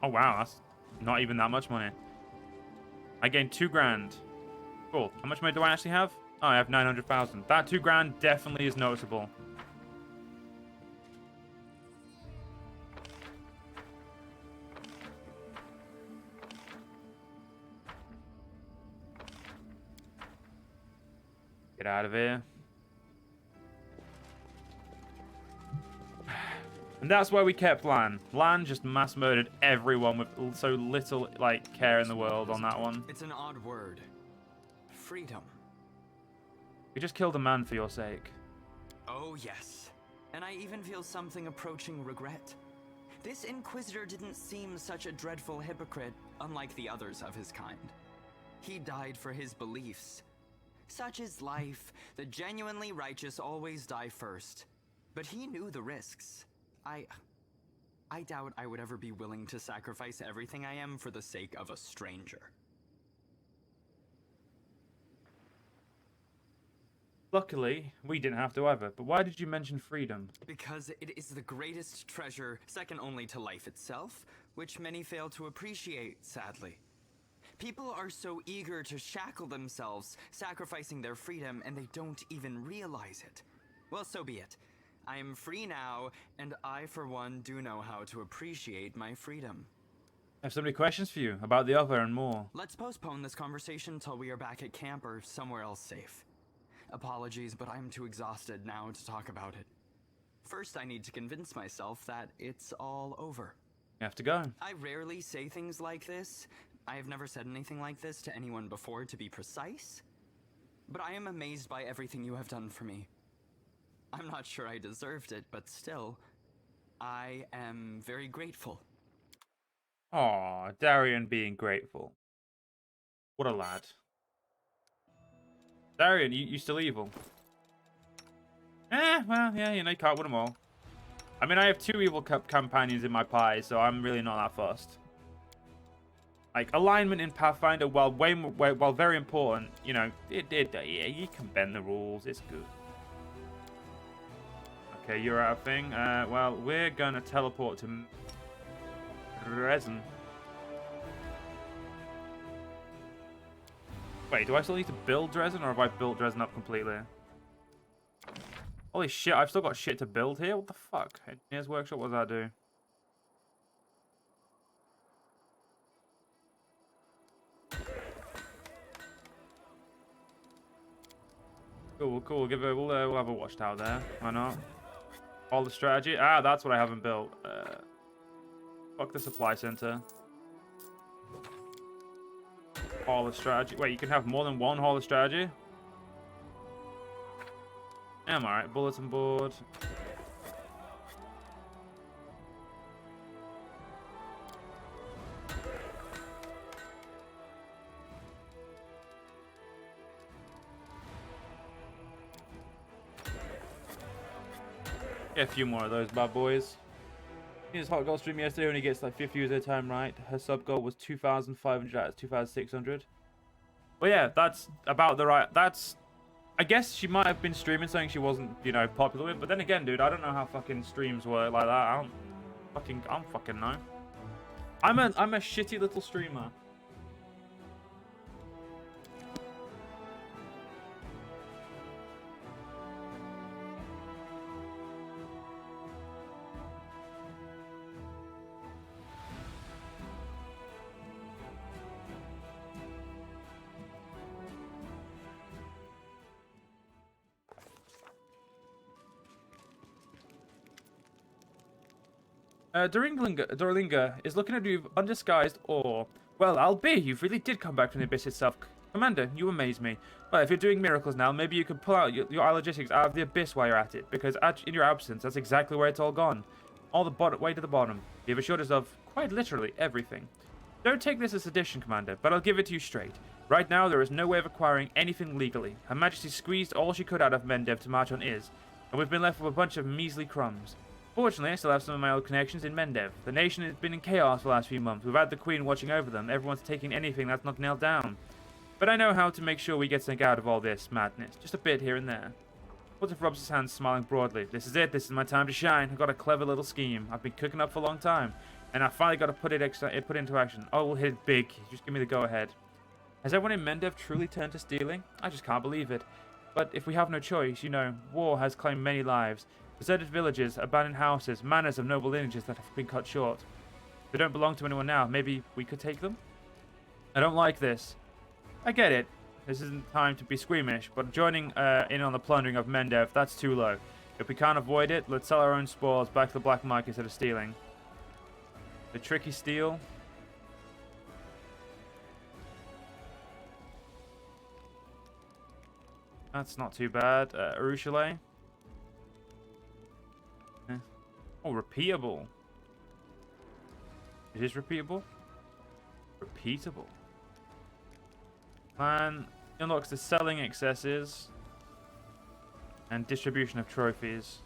Oh, wow. That's not even that much money. I gained 2 grand. Cool. How much money do I actually have? Oh, I have 900,000. That 2 grand definitely is noticeable. Get out of here. And that's where we kept Lan. Lan just mass murdered everyone with so little, like, care in the world on that one. It's an odd word. Freedom. We just killed a man for your sake. Oh, yes. And I even feel something approaching regret. This Inquisitor didn't seem such a dreadful hypocrite, unlike the others of his kind. He died for his beliefs. Such is life. The genuinely righteous always die first. But he knew the risks. I doubt I would ever be willing to sacrifice everything I am for the sake of a stranger. Luckily, we didn't have to either. But why did you mention freedom? Because it is the greatest treasure, second only to life itself, which many fail to appreciate, sadly. People are so eager to shackle themselves, sacrificing their freedom, and they don't even realize it. Well, so be it. I am free now, and I, for one, do know how to appreciate my freedom. I have so many questions for you about the other and more. Let's postpone this conversation till we are back at camp or somewhere else safe. Apologies, but I'm too exhausted now to talk about it. First, I need to convince myself that it's all over. You have to go. I rarely say things like this. I have never said anything like this to anyone before, to be precise. But I am amazed by everything you have done for me. I'm not sure I deserved it, but still, I am very grateful. Aw, Darian being grateful. What a lad. Darian, you still evil? Well, yeah, you know, you can't win them all. I mean, I have 2 evil companions in my pie, so I'm really not that fussed. Like, alignment in Pathfinder, while very important, you know, yeah, you can bend the rules. It's good. Okay, you're out of thing. Well, we're going to teleport to Resin. Wait, do I still need to build Dresden, or have I built Dresden up completely? Holy shit, I've still got shit to build here? What the fuck? Engineer's Workshop, what does that do? Cool. We'll have a watchtower there. Why not? All the strategy. Ah, that's what I haven't built. Fuck the supply center. Hall of strategy. Wait, you can have more than one hall of strategy? Yeah, I'm alright. Bulletin board. Get a few more of those bad boys. His hot goal stream yesterday only gets like 50 views at a time, right? Her sub goal was 2,500 out of 2,600. Well, yeah, that's about the right. That's. I guess she might have been streaming something she wasn't, you know, popular with. But then again, dude, I don't know how fucking streams work like that. I don't fucking know. I'm a shitty little streamer. Dorlinga is looking at you undisguised awe. Well, I'll be. You really did come back from the abyss itself. Commander, you amaze me. Well, if you're doing miracles now, maybe you could pull out your logistics out of the abyss while you're at it. Because in your absence, that's exactly where it's all gone. All the way to the bottom. You've assured us of, quite literally, everything. Don't take this as sedition, Commander, but I'll give it to you straight. Right now, there is no way of acquiring anything legally. Her Majesty squeezed all she could out of Mendev to march on Iz, and we've been left with a bunch of measly crumbs. Fortunately, I still have some of my old connections in Mendev. The nation has been in chaos for the last few months. We've had the Queen watching over them. Everyone's taking anything that's not nailed down. But I know how to make sure we get something out of all this madness. Just a bit here and there. Woodruff rubs his hands, smiling broadly. This is it. This is my time to shine. I've got a clever little scheme I've been cooking up for a long time. And I finally got to put it into action. Oh, we'll hit it big. Just give me the go-ahead. Has everyone in Mendev truly turned to stealing? I just can't believe it. But if we have no choice, you know, war has claimed many lives. Deserted villages, abandoned houses, manors of noble lineages that have been cut short. They don't belong to anyone now. Maybe we could take them? I don't like this. I get it. This isn't time to be squeamish, but joining in on the plundering of Mendev, that's too low. If we can't avoid it, let's sell our own spoils back to the black market instead of stealing. The tricky steal. That's not too bad. Urushalay. Oh, repeatable. It is repeatable? Repeatable. Plan unlocks the selling excesses and distribution of trophies.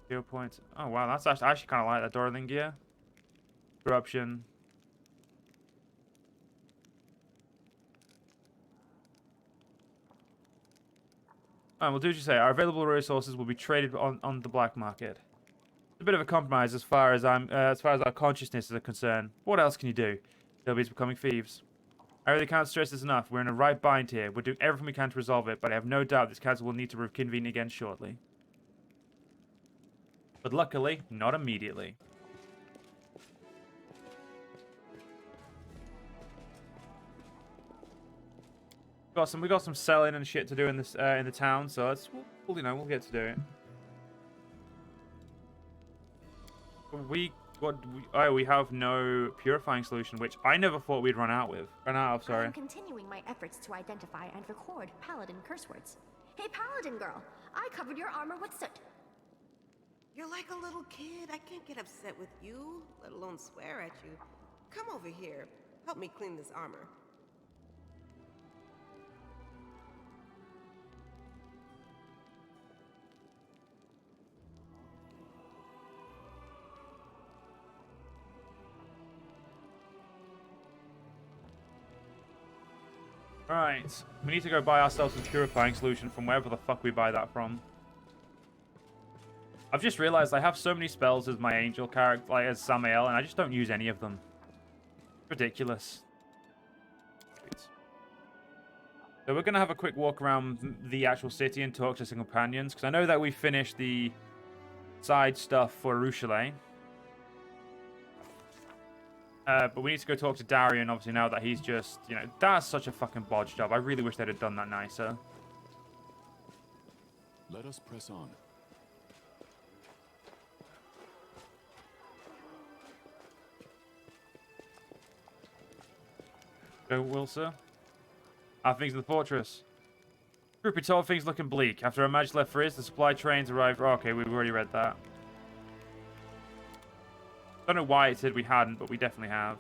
0 points. Oh wow, that's actually kind of like that Dorling gear. Corruption. And we'll do as you say. Our available resources will be traded on the black market. It's a bit of a compromise as far as our consciousness is concerned. What else can you do? Hillbillies becoming thieves. I really can't stress this enough. We're in a right bind here. We're doing everything we can to resolve it, but I have no doubt this council will need to reconvene again shortly. But luckily, not immediately. We got some selling and shit to do in this in the town, so we'll get to do it. We have no purifying solution, which I never thought we'd run out of. Sorry. I'm continuing my efforts to identify and record Paladin curse words. Hey, Paladin girl, I covered your armor with soot. You're like a little kid. I can't get upset with you, let alone swear at you. Come over here. Help me clean this armor. Right, we need to go buy ourselves some purifying solution from wherever the fuck we buy that from. I've just realized I have so many spells as my angel character, like as Samael, and I just don't use any of them. Ridiculous. So we're going to have a quick walk around the actual city and talk to some companions, because I know that we finished the side stuff for Urushalay. But we need to go talk to Darian, obviously, now that he's just, you know, that's such a fucking bodge job. I really wish they'd have done that nicer. Let us press on. Go, Wilsa. How are things in the fortress? Group told things looking bleak. After our match left Frizz, the supply trains arrived. Oh, okay, we've already read that. Don't know why it said we hadn't, but we definitely have.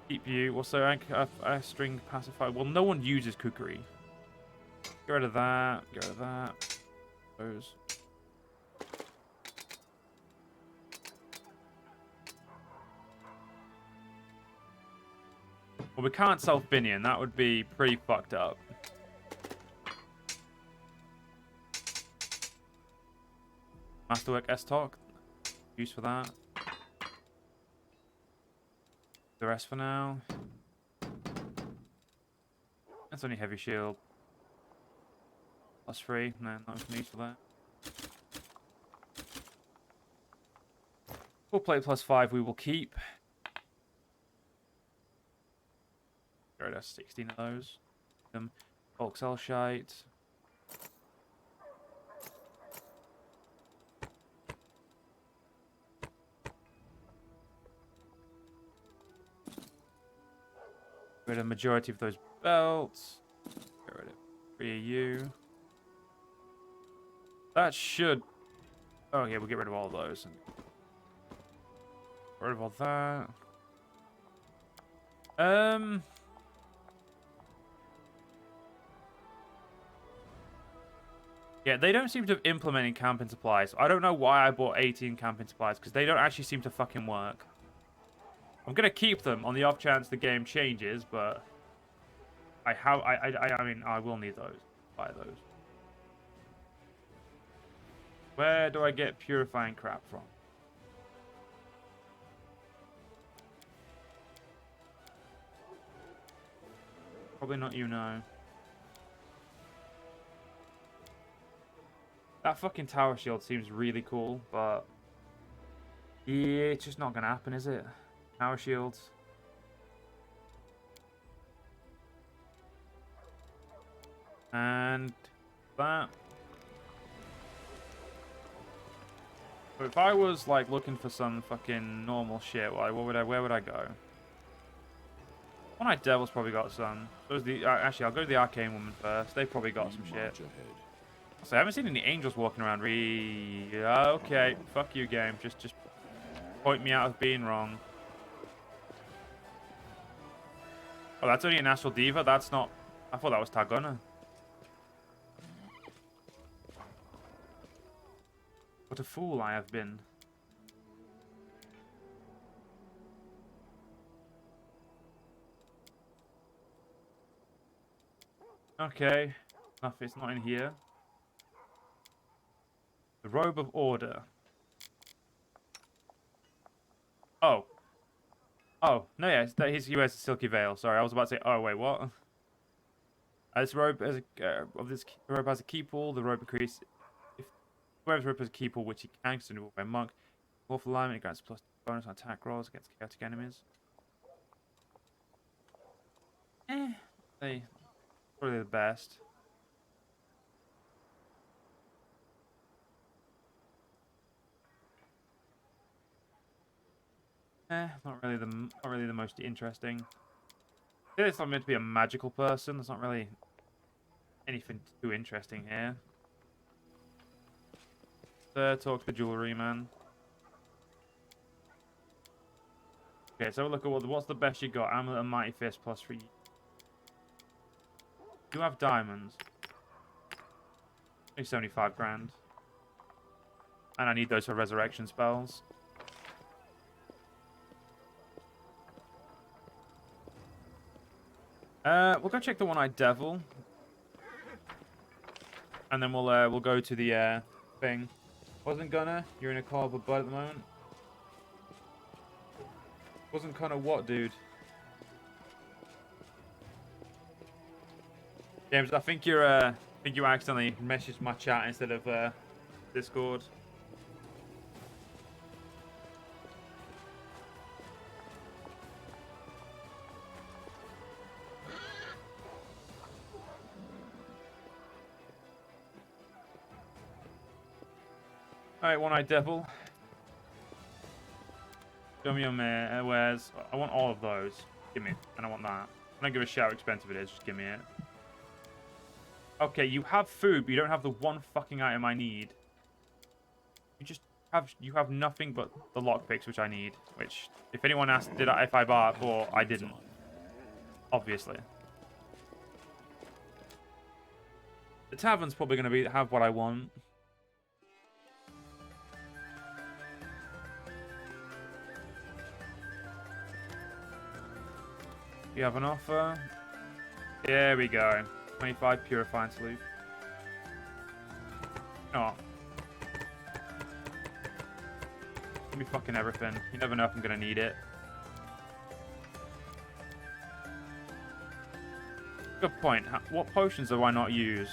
Keep you. Also, a string pacify. Well, no one uses cookery. Get rid of that. Get rid of that. Those. Well, we can't sell Finian. That would be pretty fucked up. Masterwork S-Talk. Use for that. The rest for now. That's only heavy shield. +3. No, not much need for that. Full plate +5 we will keep. There it is, 16 of those. Bulk cell shite. Get rid of the majority of those belts. Get rid of 3 of you. That should... Oh, yeah, we'll get rid of all of those. And... Get rid of all that. Yeah, they don't seem to have implemented camping supplies. I don't know why I bought 18 camping supplies, because they don't actually seem to fucking work. I'm gonna keep them on the off chance the game changes, but I mean, I will need those. Buy those. Where do I get purifying crap from? Probably not you, no. That fucking tower shield seems really cool, but yeah, it's just not gonna happen, is it? Tower shields. And that. But if I was like looking for some fucking normal shit, like where would I go? One Night Devil's probably got some. So is the actually I'll go to the Arcane Woman first. They've probably got some shit. So I haven't seen any angels walking around. Okay, fuck you, game. Just point me out as being wrong. Oh, that's only an Astral Diva. That's not. I thought that was Targona. What a fool I have been. Okay, it's not in here. The Robe of Order. Oh. Oh, no, yeah, he wears a silky veil. Sorry, I was about to say, oh, wait, what? This robe has robe has a key pull. The robe increase. If whoever's robe has a key pull, which he can consider by monk. Wolf alignment grants plus bonus on attack rolls against chaotic enemies. They probably the best. Not really the most interesting. It's not meant to be a magical person. There's not really anything too interesting here. Talk to the jewelry man. Okay, so look at what's the best you got. Amulet and Mighty Fist plus 3. You have diamonds. Only 75 grand. And I need those for resurrection spells. We'll go check the One-Eyed Devil. And then we'll go to the thing. Wasn't gonna. You're in a car with Bud at the moment. Wasn't kind of what, dude? James, I think you accidentally messaged my chat instead of Discord. Alright, One-Eyed Devil. Show me your wares. I want all of those. Give me it. And I want that. I don't give a shit how expensive it is. Just give me it. Okay, you have food, but you don't have the one fucking item I need. You have nothing but the lockpicks, which I need. Which, if anyone asked if I bought, I didn't. Obviously. The tavern's probably going to have what I want. You have an offer. There we go. 25 purifying salute. Oh. Give me fucking everything. You never know if I'm gonna need it. Good point. What potions do I not use?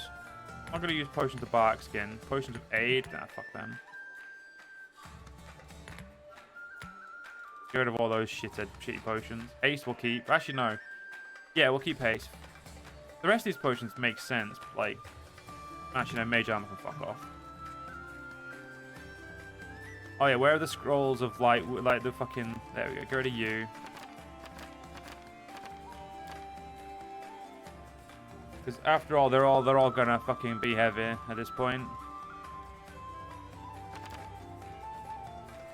I'm not gonna use potions of bark skin. Potions of aid? Nah, fuck them. Get rid of all those shitty potions. Haste we'll keep. Actually, no. Yeah, we'll keep haste. The rest of these potions make sense. Like, actually, no. Mage armor can fuck off. Oh yeah, where are the scrolls of like the fucking? There we go. Get rid of you. Because after all, they're all gonna fucking be heavy at this point.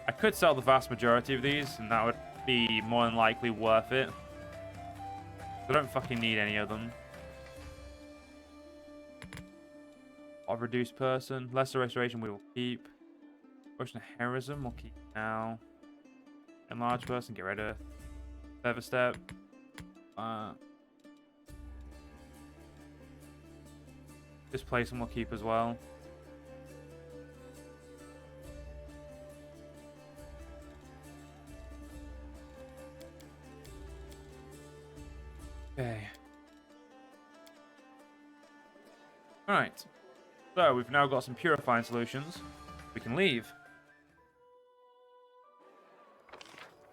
I could sell the vast majority of these, and that would be more than likely worth it. I don't fucking need any of them. Of reduced person. Lesser restoration we will keep. Potion of heroism we'll keep now. Enlarged person, get rid of. Feather step. Displacement we'll keep as well. Okay. Alright. So, we've now got some purifying solutions. We can leave.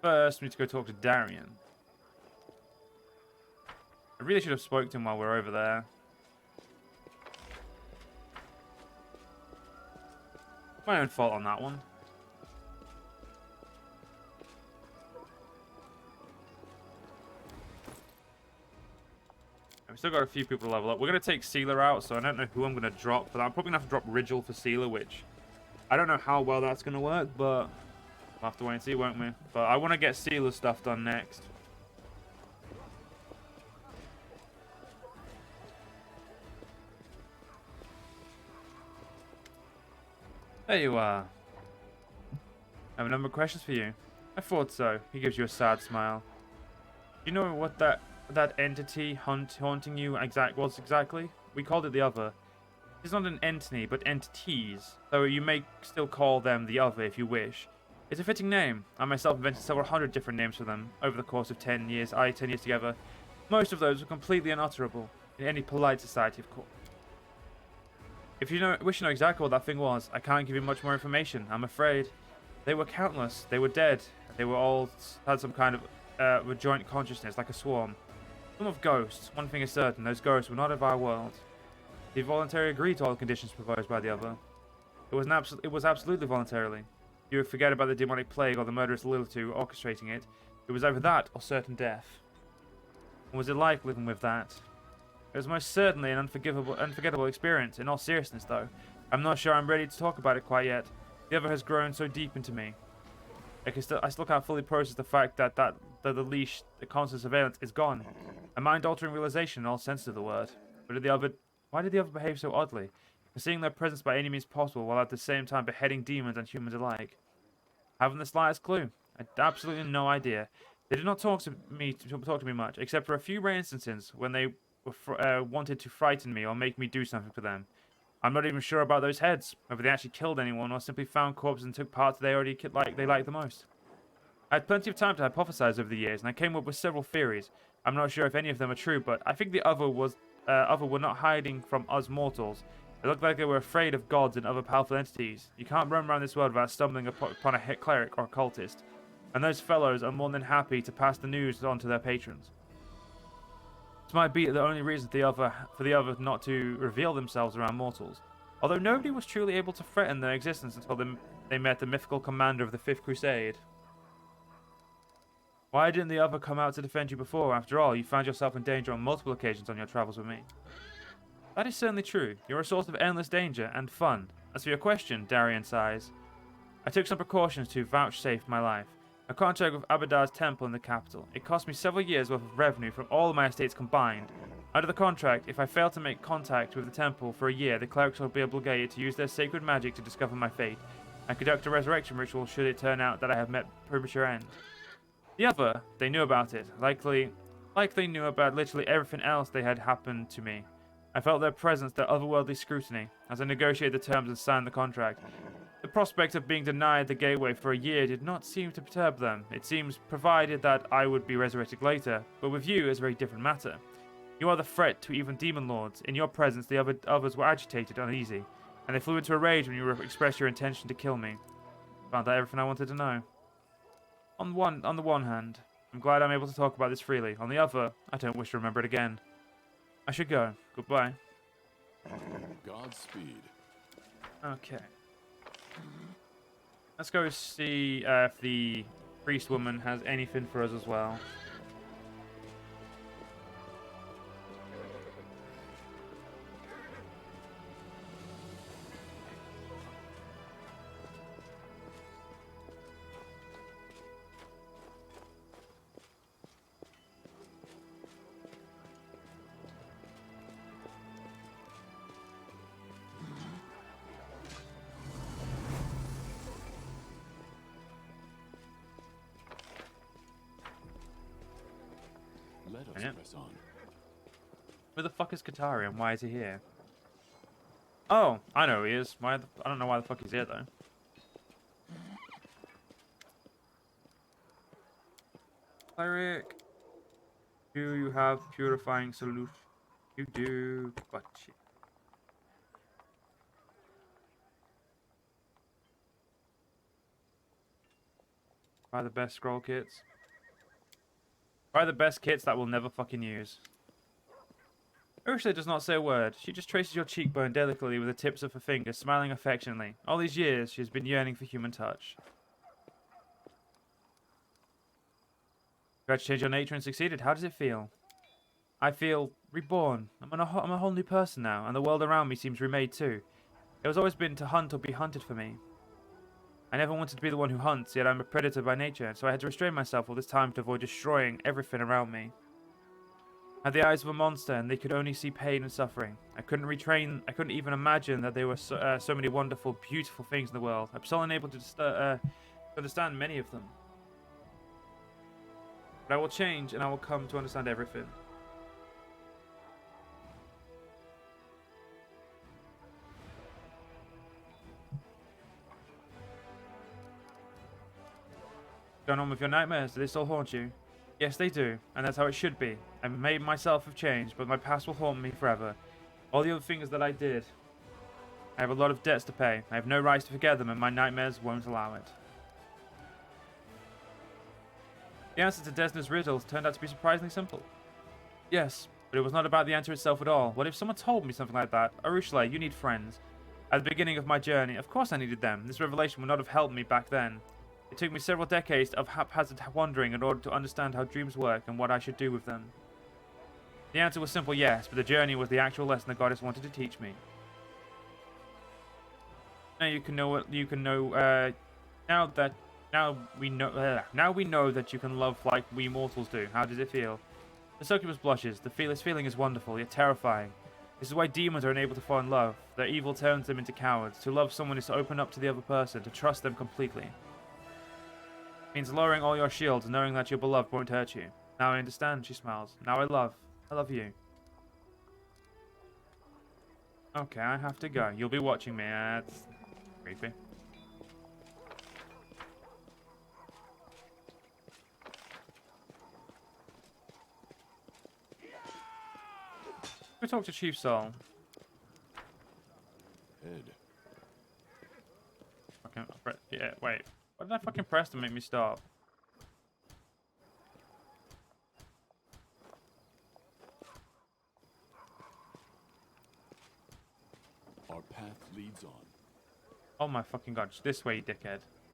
First, we need to go talk to Darian. I really should have spoken to him while we're over there. My own fault on that one. We've still got a few people to level up. We're going to take Sealer out, so I don't know who I'm going to drop. But I'm probably going to have to drop Rigel for Sealer, which I don't know how well that's going to work, but we'll have to wait and see, won't we? But I want to get Sealer stuff done next. There you are. I have a number of questions for you. I thought so. He gives you a sad smile. Do you know what that entity haunting you was exactly? We called it the Other. It's not an entity, but entities, though you may still call them the Other if you wish. It's a fitting name. I myself invented several hundred different names for them over the course of 10 years. 10 years together. Most of those are completely unutterable in any polite society, of course. If you wish to know exactly what that thing was, I can't give you much more information, I'm afraid. They were countless. They were dead. They were all had some kind of a joint consciousness, like a swarm. Some of ghosts. One thing is certain, those ghosts were not of our world. They voluntarily agreed to all the conditions proposed by the Other. It was absolutely voluntarily. You would forget about the demonic plague or the murderous Lilitu orchestrating it. It was either that or certain death. And was it like living with that? It was most certainly an unforgettable experience. In all seriousness, though, I'm not sure I'm ready to talk about it quite yet. The Other has grown so deep into me. I still can't fully process the fact that the leash, the constant surveillance, is gone. A mind-altering realization in all senses of the word. Why did the Other behave so oddly? Concealing their presence by any means possible, while at the same time beheading demons and humans alike. I haven't the slightest clue. I had absolutely no idea. They did not talk to me much, except for a few rare instances when they wanted to frighten me or make me do something for them. I'm not even sure about those heads, whether they actually killed anyone or simply found corpses and took parts they already liked the most. I had plenty of time to hypothesize over the years, and I came up with several theories. I'm not sure if any of them are true, but I think the Other were not hiding from us mortals. It looked like they were afraid of gods and other powerful entities. You can't roam around this world without stumbling upon a cleric or a cultist, and those fellows are more than happy to pass the news on to their patrons. This might be the only reason for the Other not to reveal themselves around mortals, although nobody was truly able to threaten their existence until they met the mythical commander of the 5th Crusade. Why didn't the Other come out to defend you before? After all, you found yourself in danger on multiple occasions on your travels with me. That is certainly true. You're a source of endless danger and fun. As for your question, Darian sighs. I took some precautions to vouchsafe my life. A contract with Abadar's temple in the capital. It cost me several years' worth of revenue from all of my estates combined. Under the contract, if I fail to make contact with the temple for a year, the clerics will be obligated to use their sacred magic to discover my fate, and conduct a resurrection ritual should it turn out that I have met premature end. The Other, they knew about it, like they knew about literally everything else that had happened to me. I felt their presence, their otherworldly scrutiny, as I negotiated the terms and signed the contract. The prospect of being denied the gateway for a year did not seem to perturb them. It seems provided that I would be resurrected later, but with you is a very different matter. You are the threat to even demon lords. In your presence, the others were agitated, uneasy, and they flew into a rage when you expressed your intention to kill me. Found out everything I wanted to know. On the one hand, I'm glad I'm able to talk about this freely. On the other, I don't wish to remember it again. I should go. Goodbye. Godspeed. Okay. Let's go see if the priest woman has anything for us as well. Let us press on. Where the fuck is Katari and why is he here? Oh, I know who he is. I don't know why the fuck he's here though. Cleric. Do you have purifying solution? You do. Gotcha. Buy the best scroll kits. Buy the best kits that we'll never fucking use. Ursula does not say a word. She just traces your cheekbone delicately with the tips of her fingers, smiling affectionately. All these years, she has been yearning for human touch. You had to change your nature and succeeded. How does it feel? I feel reborn. I'm a whole new person now, and the world around me seems remade too. It has always been to hunt or be hunted for me. I never wanted to be the one who hunts, yet I'm a predator by nature, so I had to restrain myself all this time to avoid destroying everything around me. I had the eyes of a monster, and they could only see pain and suffering. I couldn't even imagine that there were so many wonderful, beautiful things in the world. I'm still unable to understand many of them. But I will change, and I will come to understand everything. What's going on with your nightmares? Do they still haunt you? Yes, they do, and that's how it should be. I made myself have changed, but my past will haunt me forever. All the other things that I did. I have a lot of debts to pay. I have no rights to forget them, and my nightmares won't allow it. The answer to Desna's riddle turned out to be surprisingly simple. Yes, but it was not about the answer itself at all. What if someone told me something like that? Arushla, you need friends. At the beginning of my journey, of course I needed them. This revelation would not have helped me back then. It took me several decades of haphazard wandering in order to understand how dreams work and what I should do with them. The answer was simple yes, but the journey was the actual lesson the goddess wanted to teach me. Now you can know what you can know. Now we know that you can love like we mortals do. How does it feel? The succubus blushes. This feeling is wonderful, yet terrifying. This is why demons are unable to fall in love. Their evil turns them into cowards. To love someone is to open up to the other person, to trust them completely. It means lowering all your shields and knowing that your beloved won't hurt you. Now I understand, she smiles. Now I love you. Okay, I have to go. You'll be watching me. That's creepy. We talk to Chief Saul. Head. Okay, yeah, wait. What did I fucking press to make me stop? Our path leads on. Oh my fucking god, it's this way, you dickhead.